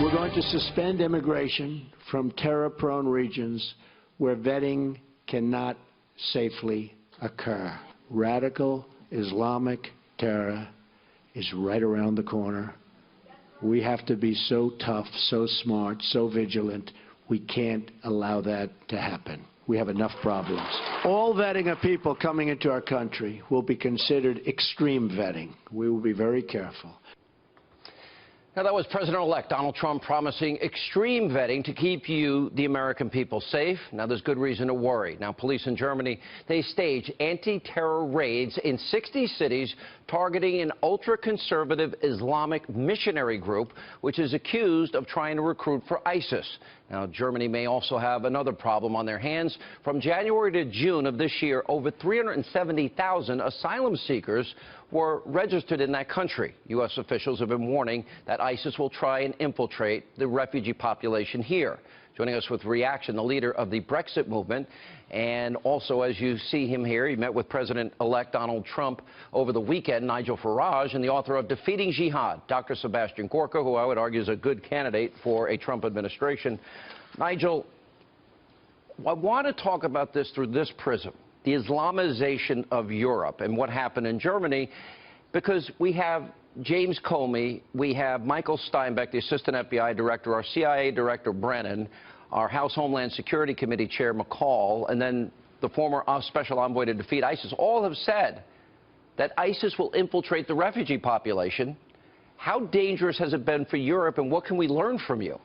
We're going to suspend immigration from terror-prone regions where vetting cannot safely occur. Radical Islamic terror is right around the corner. We have to be so tough, so smart, so vigilant. We can't allow that to happen. We have enough problems. All vetting of people coming into our country will be considered extreme vetting. We will be very careful. Now, that was President-elect Donald Trump promising extreme vetting to keep you, the American people, safe. Now, there's good reason to worry. Now, police in Germany, they stage anti-terror raids in 60 cities targeting an ultra-conservative Islamic missionary group, which is accused of trying to recruit for ISIS. Now, Germany may also have another problem on their hands. From January to June of this year, over 370,000 asylum seekers were registered in that country. U.S. officials have been warning that ISIS will try and infiltrate the refugee population here. Joining us with reaction, the leader of the Brexit movement, and also, as you see him here, he met with President-elect Donald Trump over the weekend, Nigel Farage, and the author of Defeating Jihad, Dr. Sebastian Gorka, who I would argue is a good candidate for a Trump administration. Nigel, I want to talk about this through this prism, the Islamization of Europe and what happened in Germany, because we have James Comey, we have Michael Steinbeck, the assistant FBI director, our CIA director Brennan, our House Homeland Security Committee chair McCall, and then the former special envoy to defeat ISIS, all have said that ISIS will infiltrate the refugee population. How dangerous has it been for Europe, and what can we learn from you?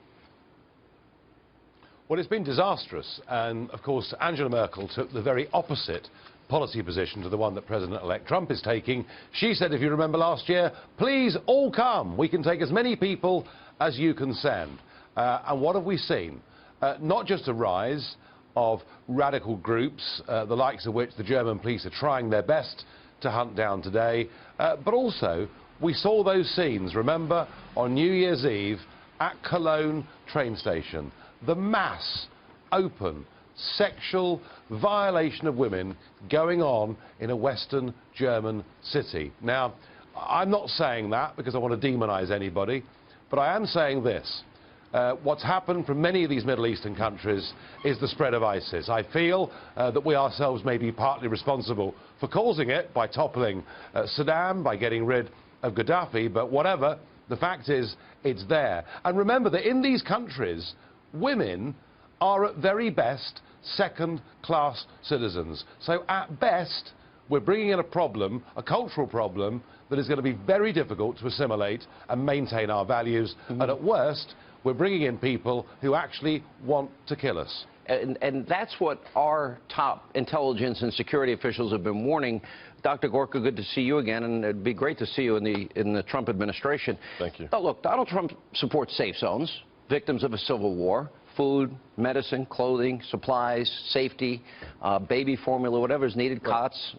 Well, it's been disastrous, and of course Angela Merkel took the very opposite policy position to the one that President-elect Trump is taking. She said, if you remember last year, please all come, we can take as many people as you can send. And what have we seen? Not just a rise of radical groups, the likes of which the German police are trying their best to hunt down today, but also we saw those scenes, remember, on New Year's Eve at Cologne train station. The mass, open, sexual violation of women going on in a Western German city. Now, I'm not saying that because I want to demonize anybody, but I am saying this. What's happened from many of these Middle Eastern countries is the spread of ISIS. I feel that we ourselves may be partly responsible for causing it by toppling Saddam, by getting rid of Gaddafi, but whatever, the fact is it's there. And remember that in these countries, women are at very best second-class citizens. So at best, we're bringing in a problem, a cultural problem, that is going to be very difficult to assimilate and maintain our values. And at worst, we're bringing in people who actually want to kill us. And that's what our top intelligence and security officials have been warning. Dr. Gorka, good to see you again, and it'd be great to see you in the Trump administration. Thank you. Now, look, Donald Trump supports safe zones, victims of a civil war, food, medicine, clothing, supplies, safety, baby formula, whatever is needed, cots.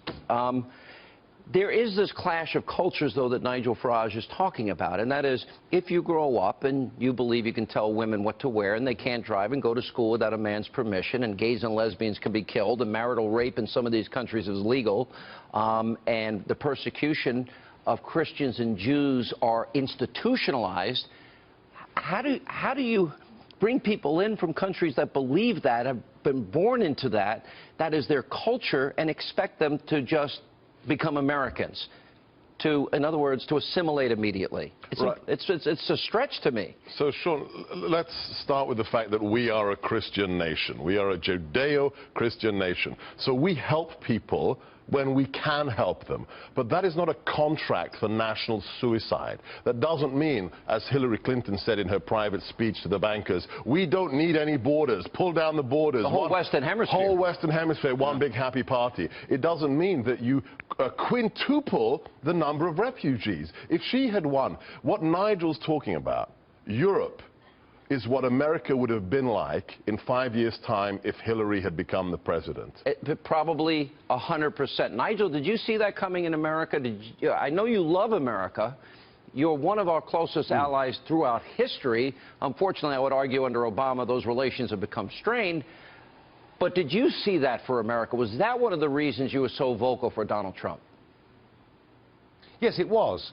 There is this clash of cultures, though, that Nigel Farage is talking about, and that is if you grow up and you believe you can tell women what to wear and they can't drive and go to school without a man's permission, and gays and lesbians can be killed, and marital rape in some of these countries is legal, and the persecution of Christians and Jews are institutionalized, how do you bring people in from countries that believe that, have been born into that, that is their culture, and expect them to just become Americans, to, in other words, to assimilate immediately? It's a stretch to me. So, Sean, let's start with the fact that we are a Christian nation. We are a Judeo-Christian nation. So we help people when we can help them. But that is not a contract for national suicide. That doesn't mean, as Hillary Clinton said in her private speech to the bankers, we don't need any borders, pull down the borders. The whole Western Hemisphere. Whole Western Hemisphere, one big happy party. It doesn't mean that you quintuple the number of refugees. If she had won, what Nigel's talking about, Europe, is what America would have been like in 5 years' time if Hillary had become the president. Probably 100%. Nigel, did you see that coming in America? I know you love America. You're one of our closest allies throughout history. Unfortunately, I would argue under Obama, those relations have become strained. But did you see that for America? Was that one of the reasons you were so vocal for Donald Trump? Yes, it was.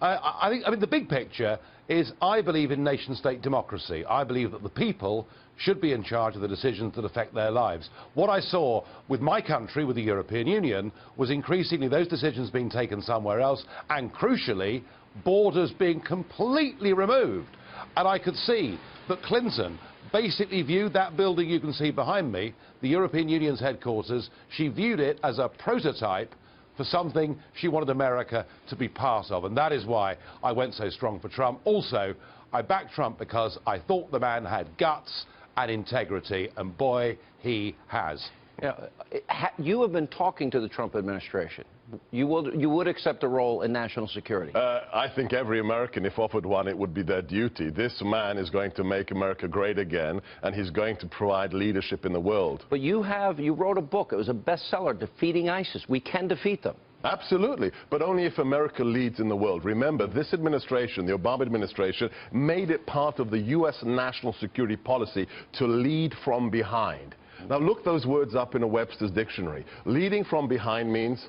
I mean, the big picture is I believe in nation-state democracy. I believe that the people should be in charge of the decisions that affect their lives. What I saw with my country, with the European Union, was increasingly those decisions being taken somewhere else, and crucially, borders being completely removed. And I could see that Clinton basically viewed that building you can see behind me, the European Union's headquarters, she viewed it as a prototype for something she wanted America to be part of. And that is why I went so strong for Trump. Also, I backed Trump because I thought the man had guts and integrity, and boy, he has. You have been talking to the Trump administration. You would accept a role in national security? I think every American, if offered one, it would be their duty. This man is going to make America great again, and he's going to provide leadership in the world. But you wrote a book. It was a bestseller, Defeating ISIS. We can defeat them. Absolutely, but only if America leads in the world. Remember, this administration, the Obama administration, made it part of the U.S. national security policy to lead from behind. Now, look those words up in a Webster's dictionary. Leading from behind means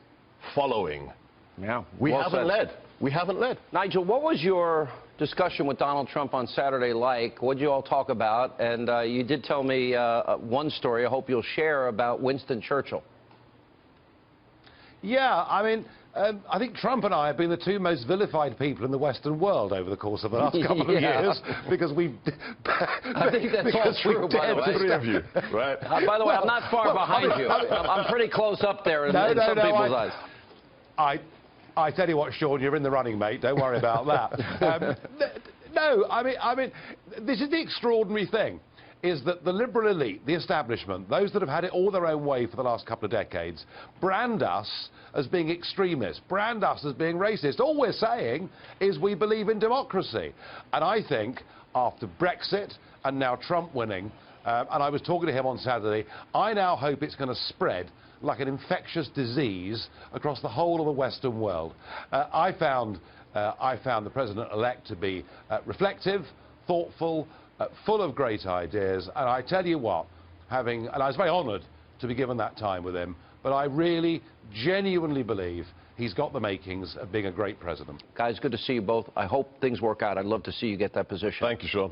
following. Yeah. We haven't led. We haven't led. Nigel, what was your discussion with Donald Trump on Saturday like? What did you all talk about? And you did tell me one story I hope you'll share about Winston Churchill. Yeah, I mean, I think Trump and I have been the two most vilified people in the Western world over the course of the last couple of years, because we've... I think that's all true, by the way. The three of you, right? By the way, I'm not far behind you. I'm pretty close up there in some people's eyes. I tell you what, Sean, you're in the running, mate. Don't worry about that. No, I mean, this is the extraordinary thing, is that the liberal elite, the establishment, those that have had it all their own way for the last couple of decades, brand us as being extremists, brand us as being racist. All we're saying is we believe in democracy. And I think after Brexit and now Trump winning, and I was talking to him on Saturday, I now hope it's going to spread like an infectious disease across the whole of the Western world. I found the President-elect to be reflective, thoughtful, full of great ideas, and I tell you what, and I was very honoured to be given that time with him, but I really, genuinely believe he's got the makings of being a great president. Guys, good to see you both. I hope things work out. I'd love to see you get that position. Thank you, Sean.